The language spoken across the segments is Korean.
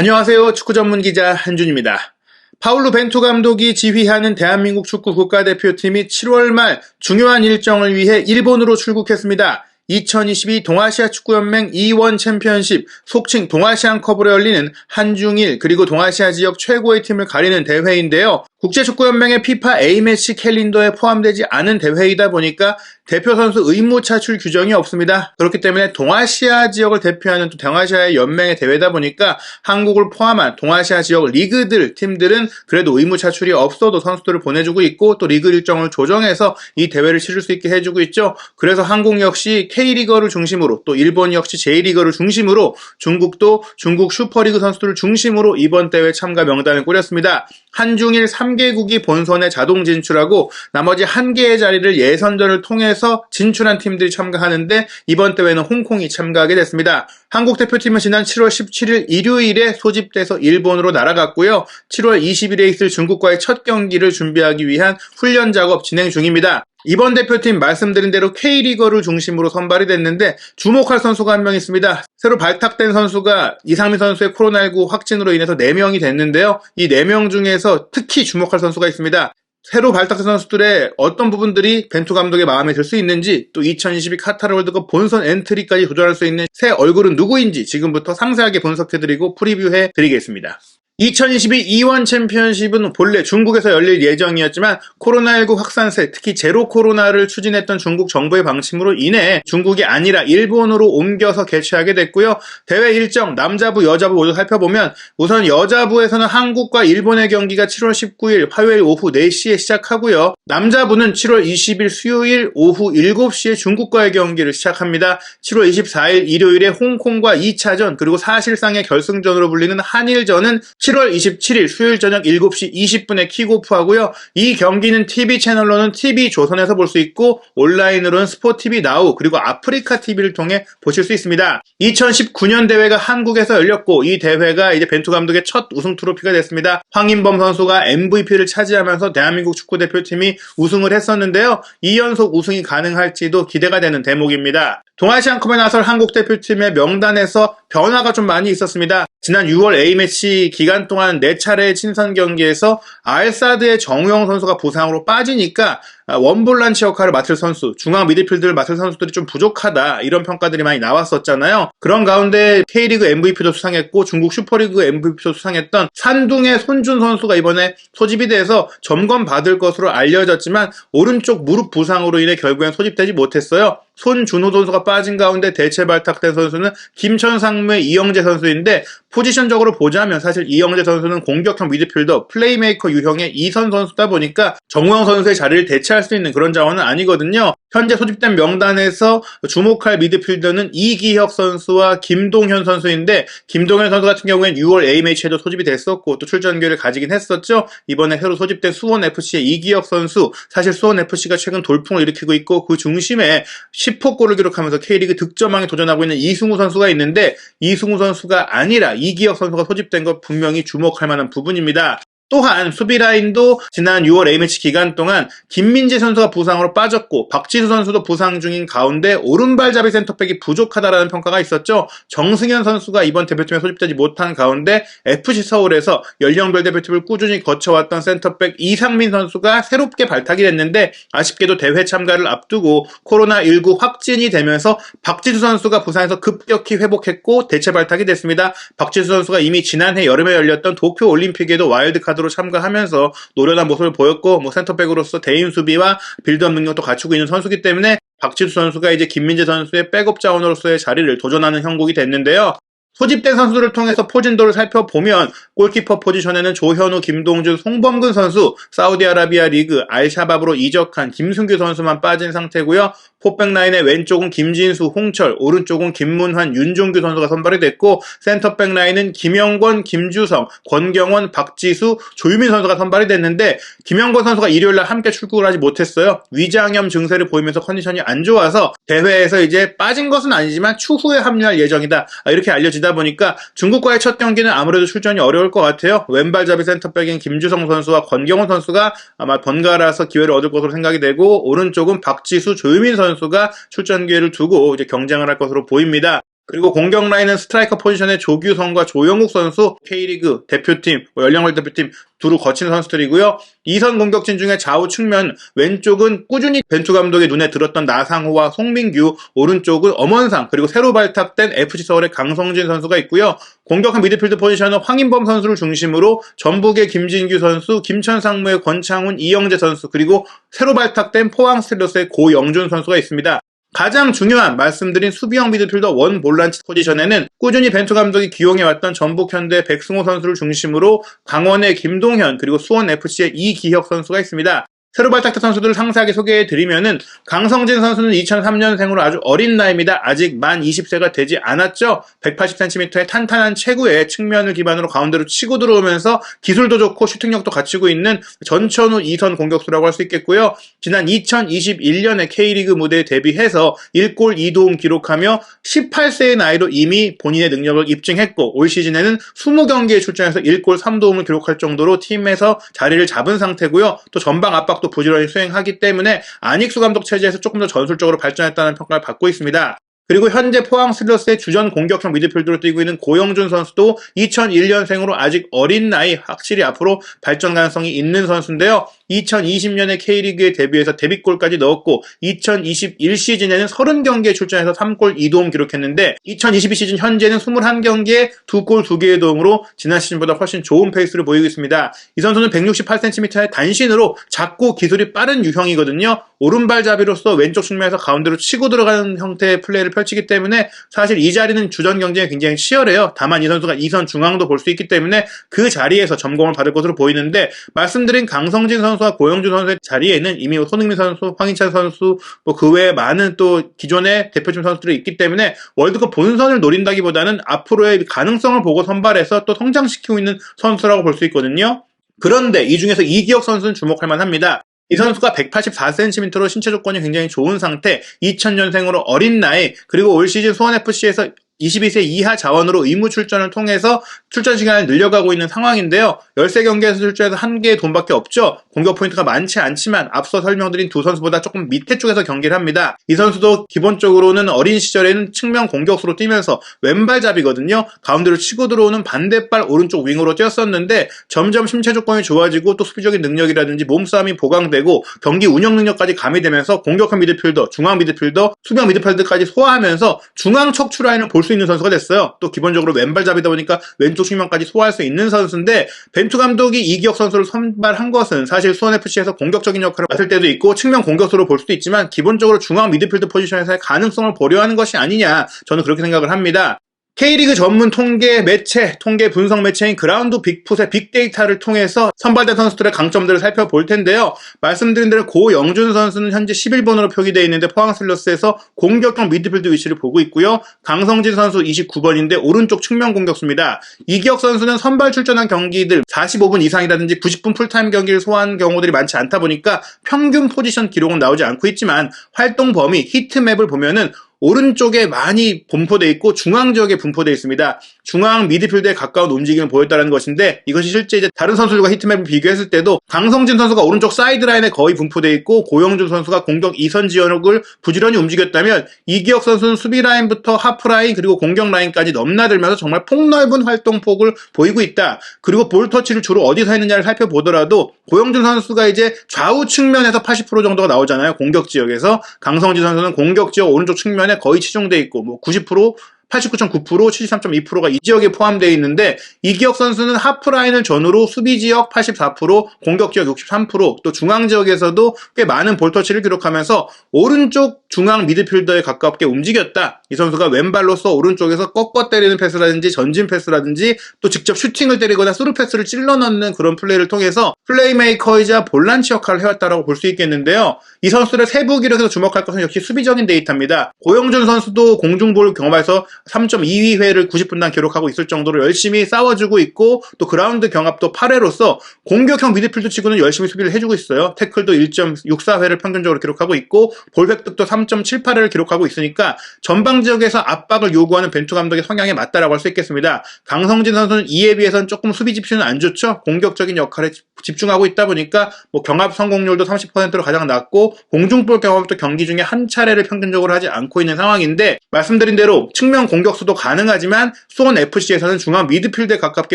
안녕하세요. 축구 전문 기자 한준입니다. 파울루 벤투 감독이 지휘하는 대한민국 축구 국가대표팀이 7월 말 중요한 일정을 위해 일본으로 출국했습니다. 2022 동아시아 축구연맹 E1 챔피언십, 속칭 동아시안컵으로 열리는 한중일 그리고 동아시아 지역 최고의 팀을 가리는 대회인데요. 국제축구연맹의 FIFA A매치 캘린더에 포함되지 않은 대회이다 보니까 대표 선수 의무 차출 규정이 없습니다. 그렇기 때문에 동아시아 지역을 대표하는 또 동아시아의 연맹의 대회다 보니까 한국을 포함한 동아시아 지역 리그들, 팀들은 그래도 의무 차출이 없어도 선수들을 보내주고 있고 또 리그 일정을 조정해서 이 대회를 치를 수 있게 해주고 있죠. 그래서 한국 역시 K리거를 중심으로 또 일본 역시 J리거를 중심으로 중국도 중국 슈퍼리그 선수들을 중심으로 이번 대회 참가 명단을 꾸렸습니다. 한중일 3개국이 본선에 자동 진출하고 나머지 1개의 자리를 예선전을 통해서 진출한 팀들이 참가하는데 이번 대회는 홍콩이 참가하게 됐습니다. 한국 대표팀은 지난 7월 17일 일요일에 소집돼서 일본으로 날아갔고요. 7월 20일에 있을 중국과의 첫 경기를 준비하기 위한 훈련 작업 진행 중입니다. 이번 대표팀 말씀드린 대로 K리거를 중심으로 선발이 됐는데 주목할 선수가 한 명 있습니다. 새로 발탁된 선수가 이상민 선수의 코로나19 확진으로 인해서 4명이 됐는데요. 이 4명 중에서 특히 주목할 선수가 있습니다. 새로 발탁된 선수들의 어떤 부분들이 벤투 감독의 마음에 들 수 있는지 또 2022 카타르 월드컵 본선 엔트리까지 도전할 수 있는 새 얼굴은 누구인지 지금부터 상세하게 분석해드리고 프리뷰해드리겠습니다. 2022 E1 챔피언십은 본래 중국에서 열릴 예정이었지만 코로나19 확산세, 특히 제로 코로나를 추진했던 중국 정부의 방침으로 인해 중국이 아니라 일본으로 옮겨서 개최하게 됐고요. 대회 일정 남자부, 여자부 모두 살펴보면 우선 여자부에서는 한국과 일본의 경기가 7월 19일 화요일 오후 4시에 시작하고요. 남자부는 7월 20일 수요일 오후 7시에 중국과의 경기를 시작합니다. 7월 24일 일요일에 홍콩과 2차전 그리고 사실상의 결승전으로 불리는 한일전은 7월 27일 수요일 저녁 7시 20분에 킥오프하고요. 이 경기는 TV 채널로는 TV조선에서 볼 수 있고 온라인으로는 스포티비 나우 그리고 아프리카 TV를 통해 보실 수 있습니다. 2019년 대회가 한국에서 열렸고 이 대회가 이제 벤투 감독의 첫 우승 트로피가 됐습니다. 황인범 선수가 MVP를 차지하면서 대한민국 축구대표팀이 우승을 했었는데요. 2연속 우승이 가능할지도 기대가 되는 대목입니다. 동아시안컵에 나설 한국 대표팀의 명단에서 변화가 좀 많이 있었습니다. 지난 6월 A매치 기간 동안 4차례의 친선 경기에서 알사드의 정우영 선수가 부상으로 빠지니까 원볼란치 역할을 맡을 선수, 중앙 미드필드를 맡을 선수들이 좀 부족하다 이런 평가들이 많이 나왔었잖아요. 그런 가운데 K리그 MVP도 수상했고 중국 슈퍼리그 MVP도 수상했던 산둥의 손준 선수가 이번에 소집이 돼서 점검받을 것으로 알려졌지만 오른쪽 무릎 부상으로 인해 결국엔 소집되지 못했어요. 손준호 선수가 빠진 가운데 대체 발탁된 선수는 김천상무의 이영재 선수인데 포지션적으로 보자면 사실 이영재 선수는 공격형 미드필더, 플레이메이커 유형의 2선 선수다 보니까 정우영 선수의 자리를 대체할 수 있는 그런 자원은 아니거든요. 현재 소집된 명단에서 주목할 미드필더는 이기혁 선수와 김동현 선수인데 김동현 선수 같은 경우에는 6월 A매치에도 소집이 됐었고 또 출전 기회를 가지긴 했었죠. 이번에 새로 소집된 수원FC의 이기혁 선수, 사실 수원FC가 최근 돌풍을 일으키고 있고 그 중심에 10호 골을 기록하면서 K리그 득점왕에 도전하고 있는 이승우 선수가 있는데 이승우 선수가 아니라 이기혁 선수가 소집된 것 분명히 주목할 만한 부분입니다. 또한 수비 라인도 지난 6월 A매치 기간 동안 김민재 선수가 부상으로 빠졌고 박지수 선수도 부상 중인 가운데 오른발잡이 센터백이 부족하다라는 평가가 있었죠. 정승현 선수가 이번 대표팀에 소집되지 못한 가운데 FC 서울에서 연령별 대표팀을 꾸준히 거쳐왔던 센터백 이상민 선수가 새롭게 발탁이 됐는데 아쉽게도 대회 참가를 앞두고 코로나19 확진이 되면서 박지수 선수가 부상에서 급격히 회복했고 대체 발탁이 됐습니다. 박지수 선수가 이미 지난해 여름에 열렸던 도쿄 올림픽에도 와일드카드 로 참가하면서 노련한 모습을 보였고 센터백으로서 대인 수비와 빌드업 능력도 갖추고 있는 선수이기 때문에 박지수 선수가 이제 김민재 선수의 백업 자원으로서의 자리를 도전하는 형국이 됐는데요. 소집된 선수들을 통해서 포진도를 살펴보면 골키퍼 포지션에는 조현우, 김동준, 송범근 선수, 사우디아라비아 리그 알샤밥으로 이적한 김승규 선수만 빠진 상태고요. 포백 라인의 왼쪽은 김진수, 홍철, 오른쪽은 김문환, 윤종규 선수가 선발이 됐고 센터백 라인은 김영권, 김주성, 권경원, 박지수, 조유민 선수가 선발이 됐는데 김영권 선수가 일요일날 함께 출국을 하지 못했어요. 위장염 증세를 보이면서 컨디션이 안 좋아서 대회에서 이제 빠진 것은 아니지만 추후에 합류할 예정이다. 이렇게 알려지다 보니까 중국과의 첫 경기는 아무래도 출전이 어려울 것 같아요. 왼발잡이 센터백인 김주성 선수와 권경원 선수가 아마 번갈아서 기회를 얻을 것으로 생각이 되고 오른쪽은 박지수, 조유민 선수가 출전 기회를 두고 이제 경쟁을 할 것으로 보입니다. 그리고 공격 라인은 스트라이커 포지션의 조규성과 조영욱 선수, K리그 대표팀, 연령월 대표팀 두루 거친 선수들이고요. 2선 공격진 중에 좌우 측면, 왼쪽은 꾸준히 벤투 감독의 눈에 들었던 나상호와 송민규, 오른쪽은 엄원상, 그리고 새로 발탁된 FC서울의 강성진 선수가 있고요. 공격한 미드필드 포지션은 황인범 선수를 중심으로 전북의 김진규 선수, 김천상무의 권창훈, 이영재 선수, 그리고 새로 발탁된 포항 스틸러스의 고영준 선수가 있습니다. 가장 중요한 말씀드린 수비형 미드필더 원 볼란치 포지션에는 꾸준히 벤투 감독이 기용해왔던 전북 현대 백승호 선수를 중심으로 강원의 김동현, 그리고 수원FC의 이기혁 선수가 있습니다. 새로 발탁된 선수들을 상세하게 소개해드리면은 강성진 선수는 2003년생으로 아주 어린 나이입니다. 아직 만 20세가 되지 않았죠. 180cm의 탄탄한 체구에 측면을 기반으로 가운데로 치고 들어오면서 기술도 좋고 슈팅력도 갖추고 있는 전천후 2선 공격수라고 할 수 있겠고요. 지난 2021년에 K리그 무대에 데뷔해서 1골 2도움 기록하며 18세의 나이로 이미 본인의 능력을 입증했고 올 시즌에는 20경기에 출전해서 1골 3도움을 기록할 정도로 팀에서 자리를 잡은 상태고요. 또 전방 압박 도 부지런히 수행하기 때문에 안익수 감독 체제에서 조금 더 전술적으로 발전했다는 평가를 받고 있습니다. 그리고 현재 포항 스틸러스의 주전 공격형 미드필더로 뛰고 있는 고영준 선수도 2001년생으로 아직 어린 나이, 확실히 앞으로 발전 가능성이 있는 선수인데요. 2020년에 K리그에 데뷔해서 데뷔골까지 넣었고 2021 시즌에는 30경기에 출전해서 3골 2도움 기록했는데 2022 시즌 현재는 21경기에 2골 2개의 도움으로 지난 시즌보다 훨씬 좋은 페이스를 보이고 있습니다. 이 선수는 168cm의 단신으로 작고 기술이 빠른 유형이거든요. 오른발잡이로서 왼쪽 측면에서 가운데로 치고 들어가는 형태의 플레이를 펼치기 때문에 사실 이 자리는 주전 경쟁이 굉장히 치열해요. 다만 이 선수가 2선 중앙도 볼 수 있기 때문에 그 자리에서 점검을 받을 것으로 보이는데 말씀드린 강성진 선수와 고영준 선수의 자리에는 이미 손흥민 선수, 황희찬 선수, 그 외에 많은 또 기존의 대표팀 선수들이 있기 때문에 월드컵 본선을 노린다기보다는 앞으로의 가능성을 보고 선발해서 또 성장시키고 있는 선수라고 볼 수 있거든요. 그런데 이 중에서 이기혁 선수는 주목할 만합니다. 이 선수가 184cm로 신체 조건이 굉장히 좋은 상태, 2000년생으로 어린 나이, 그리고 올 시즌 수원FC에서 22세 이하 자원으로 의무 출전을 통해서 출전 시간을 늘려가고 있는 상황인데요. 13경기에서 출전해서 1개의 돈밖에 없죠. 공격 포인트가 많지 않지만 앞서 설명드린 두 선수보다 조금 밑에 쪽에서 경기를 합니다. 이 선수도 기본적으로는 어린 시절에는 측면 공격수로 뛰면서 왼발잡이거든요. 가운데로 치고 들어오는 반대발 오른쪽 윙으로 뛰었었는데 점점 신체 조건이 좋아지고 또 수비적인 능력이라든지 몸싸움이 보강되고 경기 운영 능력까지 가미되면서 공격형 미드필더, 중앙 미드필더, 수비형 미드필더까지 소화하면서 중앙 척추 라인을 볼 수 있는 선수가 됐어요. 또 기본적으로 왼발잡이다 보니까 왼쪽 측면까지 소화할 수 있는 선수인데 벤투 감독이 이기혁 선수를 선발한 것은 사실 수원FC에서 공격적인 역할을 맡을 때도 있고 측면 공격수로 볼 수도 있지만 기본적으로 중앙 미드필드 포지션에서의 가능성을 보려 하는 것이 아니냐, 저는 그렇게 생각을 합니다. K리그 전문 통계 매체, 통계 분석 매체인 그라운드 빅풋의 빅데이터를 통해서 선발된 선수들의 강점들을 살펴볼 텐데요. 말씀드린 대로 고영준 선수는 현재 11번으로 표기되어 있는데 포항 스틸러스에서 공격형 미드필드 위치를 보고 있고요. 강성진 선수 29번인데 오른쪽 측면 공격수입니다. 이기혁 선수는 선발 출전한 경기들 45분 이상이라든지 90분 풀타임 경기를 소화한 경우들이 많지 않다 보니까 평균 포지션 기록은 나오지 않고 있지만 활동 범위, 히트맵을 보면은 오른쪽에 많이 분포되어 있고 중앙 지역에 분포되어 있습니다. 중앙 미드필드에 가까운 움직임을 보였다는 것인데 이것이 실제 이제 다른 선수들과 히트맵을 비교했을 때도 강성진 선수가 오른쪽 사이드라인에 거의 분포되어 있고 고영준 선수가 공격 2선 지역을 부지런히 움직였다면 이기혁 선수는 수비 라인부터 하프 라인 그리고 공격 라인까지 넘나들면서 정말 폭넓은 활동폭을 보이고 있다. 그리고 볼 터치를 주로 어디서 했느냐를 살펴보더라도 고영준 선수가 이제 좌우 측면에서 80% 정도가 나오잖아요. 공격 지역에서. 강성진 선수는 공격 지역 오른쪽 측면에 거의 치중되어 있고 90%, 89.9%, 73.2%가 이 지역에 포함되어 있는데 이기혁 선수는 하프라인을 전후로 수비 지역 84%, 공격 지역 63%, 또 중앙 지역에서도 꽤 많은 볼터치를 기록하면서 오른쪽 중앙 미드필더에 가깝게 움직였다. 이 선수가 왼발로서 오른쪽에서 꺾어 때리는 패스라든지 전진 패스라든지 또 직접 슈팅을 때리거나 스루 패스를 찔러 넣는 그런 플레이를 통해서 플레이메이커이자 볼란치 역할을 해왔다고 볼 수 있겠는데요. 이 선수들의 세부 기록에서 주목할 것은 역시 수비적인 데이터입니다. 고영준 선수도 공중볼 경험에서 3.22회를 90분당 기록하고 있을 정도로 열심히 싸워주고 있고 또 그라운드 경합도 8회로서 공격형 미드필드 치고는 열심히 수비를 해주고 있어요. 태클도 1.64회를 평균적으로 기록하고 있고 볼 획득도 3.78회를 기록하고 있으니까 전방 지역에서 압박을 요구하는 벤투 감독의 성향에 맞다라고 할 수 있겠습니다. 강성진 선수는 이에 비해서는 조금 수비 집중은 안 좋죠. 공격적인 역할에 집중하고 있다 보니까 경합 성공률도 30%로 가장 낮고 공중볼 경합도 경기 중에 한 차례를 평균적으로 하지 않고 있는 상황인데 말씀드린 대로 측면 공격수도 가능하지만 수원 FC에서는 중앙 미드필드에 가깝게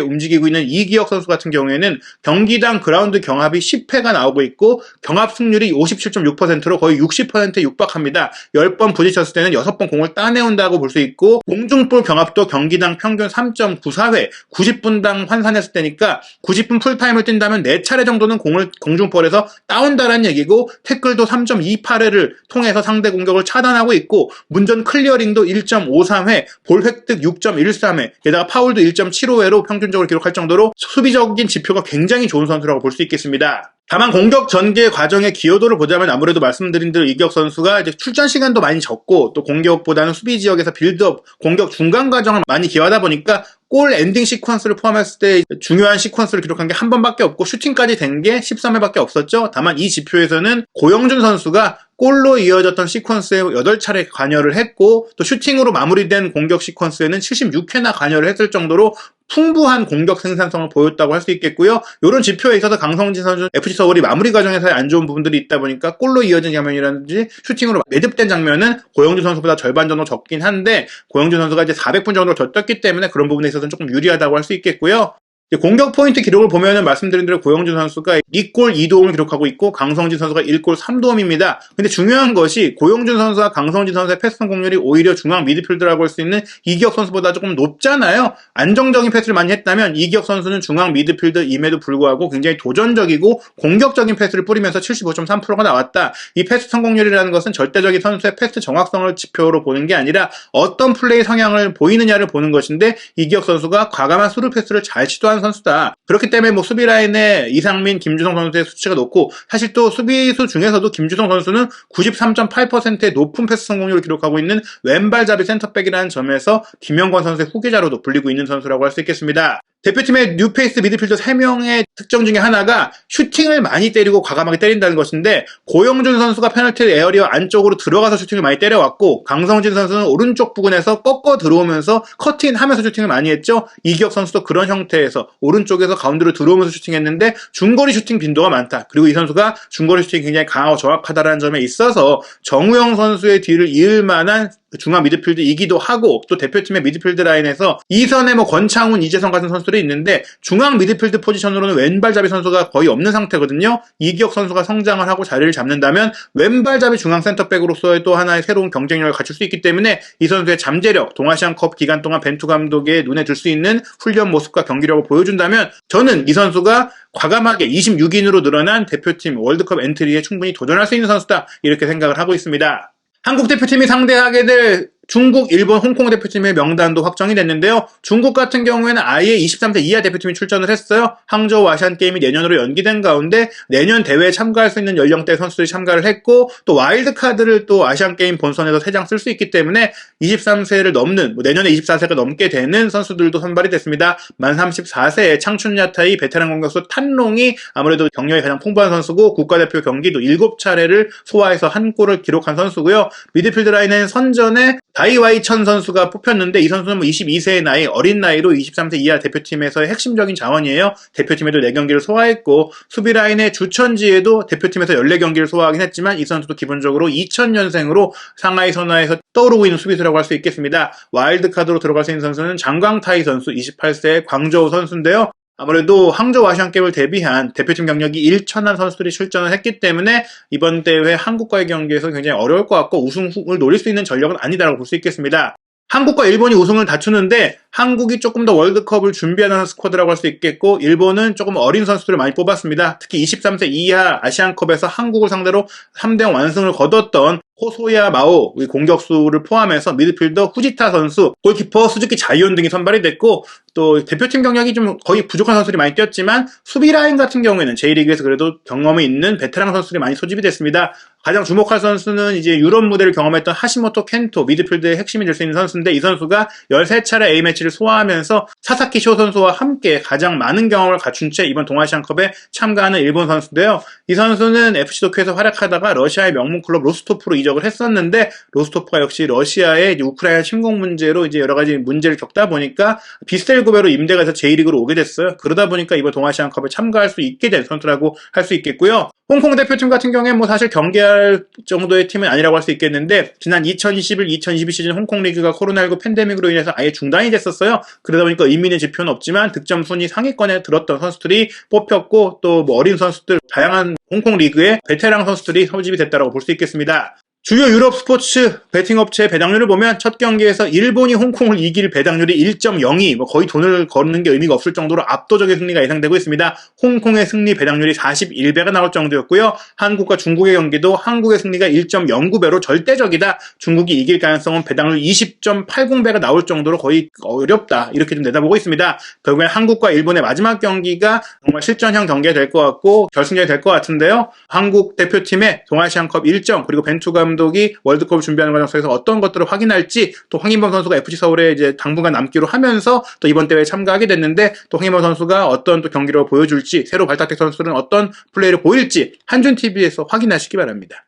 움직이고 있는 이기혁 선수 같은 경우에는 경기당 그라운드 경합이 10회가 나오고 있고 경합 승률이 57.6%로 거의 60%에 육박합니다. 10번 부딪혔을 때는 6번 공을 따내온다고 볼 수 있고 공중볼 경합도 경기당 평균 3.94회 90분당 환산했을 때니까 90분 풀타임을 뛴다면 4차례 정도는 공을 공중볼에서 따온다라는 얘기고 태클도 3.28회를 통해서 상대 공격을 차단하고 있고 문전 클리어링도 1.53회, 볼 획득 6.13회, 게다가 파울도 1.75회로 평균적으로 기록할 정도로 수비적인 지표가 굉장히 좋은 선수라고 볼 수 있겠습니다. 다만 공격 전개 과정의 기여도를 보자면 아무래도 말씀드린 대로 이기혁 선수가 이제 출전 시간도 많이 적고 또 공격보다는 수비 지역에서 빌드업, 공격 중간 과정을 많이 기여하다 보니까 골 엔딩 시퀀스를 포함했을 때 중요한 시퀀스를 기록한 게 한 번밖에 없고 슈팅까지 된 게 13회밖에 없었죠. 다만 이 지표에서는 고영준 선수가 골로 이어졌던 시퀀스에 8차례 관여를 했고 또 슈팅으로 마무리된 공격 시퀀스에는 76회나 관여를 했을 정도로 풍부한 공격 생산성을 보였다고 할 수 있겠고요. 이런 지표에 있어서 강성진 선수 FC 서울이 마무리 과정에서 안 좋은 부분들이 있다 보니까 골로 이어진 장면이라든지 슈팅으로 매듭된 장면은 고영준 선수보다 절반 정도 적긴 한데 고영준 선수가 이제 400분 정도 더 떴기 때문에 그런 부분에 있어서는 조금 유리하다고 할 수 있겠고요. 공격 포인트 기록을 보면은 말씀드린 대로 고영준 선수가 2골 2도움을 기록하고 있고 강성진 선수가 1골 3도움입니다. 근데 중요한 것이 고영준 선수와 강성진 선수의 패스 성공률이 오히려 중앙 미드필더라고 할 수 있는 이기혁 선수보다 조금 높잖아요. 안정적인 패스를 많이 했다면 이기혁 선수는 중앙 미드필더임에도 불구하고 굉장히 도전적이고 공격적인 패스를 뿌리면서 75.3%가 나왔다. 이 패스 성공률이라는 것은 절대적인 선수의 패스 정확성을 지표로 보는 게 아니라 어떤 플레이 성향을 보이느냐를 보는 것인데 이기혁 선수가 과감한 스루 패스를 잘 시도한 선수다. 그렇기 때문에 수비 라인에 이상민, 김주성 선수의 수치가 높고 사실 또 수비수 중에서도 김주성 선수는 93.8%의 높은 패스 성공률을 기록하고 있는 왼발잡이 센터백이라는 점에서 김영권 선수의 후계자로도 불리고 있는 선수라고 할 수 있겠습니다. 대표팀의 뉴페이스 미드필더 3명의 특징 중에 하나가 슈팅을 많이 때리고 과감하게 때린다는 것인데 고영준 선수가 페널티 에어리어 안쪽으로 들어가서 슈팅을 많이 때려왔고 강성진 선수는 오른쪽 부근에서 꺾어 들어오면서 커팅하면서 슈팅을 많이 했죠. 이기혁 선수도 그런 형태에서 오른쪽에서 가운데로 들어오면서 슈팅했는데 중거리 슈팅 빈도가 많다. 그리고 이 선수가 중거리 슈팅이 굉장히 강하고 정확하다는 점에 있어서 정우영 선수의 뒤를 이을 만한 중앙 미드필드이기도 하고 또 대표팀의 미드필드 라인에서 이선에 권창훈, 이재성 같은 선수들이 있는데 중앙 미드필드 포지션으로는 왼발잡이 선수가 거의 없는 상태거든요. 이기혁 선수가 성장을 하고 자리를 잡는다면 왼발잡이 중앙 센터백으로서의 또 하나의 새로운 경쟁력을 갖출 수 있기 때문에 이 선수의 잠재력, 동아시안컵 기간 동안 벤투 감독의 눈에 들 수 있는 훈련 모습과 경기력을 보여준다면 저는 이 선수가 과감하게 26인으로 늘어난 대표팀 월드컵 엔트리에 충분히 도전할 수 있는 선수다 이렇게 생각을 하고 있습니다. 한국 대표팀이 상대하게 될 중국, 일본, 홍콩 대표팀의 명단도 확정이 됐는데요. 중국 같은 경우에는 아예 23세 이하 대표팀이 출전을 했어요. 항저우 아시안게임이 내년으로 연기된 가운데 내년 대회에 참가할 수 있는 연령대 선수들이 참가를 했고 또 와일드카드를 또 아시안게임 본선에서 3장 쓸 수 있기 때문에 23세를 넘는 내년에 24세가 넘게 되는 선수들도 선발이 됐습니다. 만 34세의 창춘야타이 베테랑 공격수 탄롱이 아무래도 경력이 가장 풍부한 선수고 국가대표 경기도 7차례를 소화해서 한 골을 기록한 선수고요. 미드필드 라인은 선전에 다이와이천 선수가 뽑혔는데 이 선수는 22세의 나이, 어린 나이로 23세 이하 대표팀에서의 핵심적인 자원이에요. 대표팀에도 4경기를 소화했고 수비 라인의 주천지에도 대표팀에서 14경기를 소화하긴 했지만 이 선수도 기본적으로 2000년생으로 상하이 선화에서 떠오르고 있는 수비수라고 할 수 있겠습니다. 와일드카드로 들어갈 수 있는 선수는 장광타이 선수 28세의 광저우 선수인데요. 아무래도 항저우 아시안게임을 대비한 대표팀 경력이 일천한 선수들이 출전을 했기 때문에 이번 대회 한국과의 경기에서 굉장히 어려울 것 같고 우승을 노릴 수 있는 전력은 아니다라고 볼 수 있겠습니다. 한국과 일본이 우승을 다투는데 한국이 조금 더 월드컵을 준비하는 스쿼드라고 할 수 있겠고 일본은 조금 어린 선수들을 많이 뽑았습니다. 특히 23세 이하 아시안컵에서 한국을 상대로 3대0 완승을 거뒀던 호소야 마오 공격수를 포함해서 미드필더 후지타 선수, 골키퍼 수즈키 자이온 등이 선발이 됐고 또 대표팀 경력이 좀 거의 부족한 선수들이 많이 뛰었지만 수비 라인 같은 경우에는 J리그에서 그래도 경험이 있는 베테랑 선수들이 많이 소집이 됐습니다. 가장 주목할 선수는 이제 유럽 무대를 경험했던 하시모토 켄토, 미드필드의 핵심이 될 수 있는 선수인데 이 선수가 13차례 A매치를 소화하면서 사사키 쇼 선수와 함께 가장 많은 경험을 갖춘 채 이번 동아시안컵에 참가하는 일본 선수인데요. 이 선수는 FC 도쿄에서 활약하다가 러시아의 명문 클럽 로스토프로 이적을 했었는데 로스토프가 역시 러시아의 우크라이나 침공 문제로 이제 여러 가지 문제를 겪다 보니까 비스텔 구베로 임대가 돼서 J리그로 오게 됐어요. 그러다 보니까 이번 동아시안컵에 참가할 수 있게 된 선수라고 할 수 있겠고요. 홍콩 대표팀 같은 경우에 사실 경기할 할 정도의 팀은 아니라고 할 수 있겠는데 지난 2021-2022 시즌 홍콩 리그가 코로나19 팬데믹으로 인해서 아예 중단이 됐었어요. 그러다 보니까 의미 있는 지표는 없지만 득점 순위 상위권에 들었던 선수들이 뽑혔고 또 뭐 어린 선수들 다양한 홍콩 리그의 베테랑 선수들이 소집이 됐다고 볼 수 있겠습니다. 주요 유럽 스포츠 베팅 업체의 배당률을 보면 첫 경기에서 일본이 홍콩을 이길 배당률이 1.02, 거의 돈을 거는 게 의미가 없을 정도로 압도적인 승리가 예상되고 있습니다. 홍콩의 승리 배당률이 41배가 나올 정도였고요. 한국과 중국의 경기도 한국의 승리가 1.09배로 절대적이다. 중국이 이길 가능성은 배당률 20.80배가 나올 정도로 거의 어렵다. 이렇게 좀 내다보고 있습니다. 결국엔 한국과 일본의 마지막 경기가 정말 실전형 경기가 될 것 같고 결승전이 될 것 같은데요. 한국 대표팀의 동아시안컵 일정 그리고 벤투 감독이 월드컵을 준비하는 과정 속에서 어떤 것들을 확인할지 또 황인범 선수가 FC 서울에 이제 당분간 남기로 하면서 또 이번 대회에 참가하게 됐는데 또 황인범 선수가 어떤 또 경기를 보여줄지 새로 발탁된 선수들은 어떤 플레이를 보일지 한준TV에서 확인하시기 바랍니다.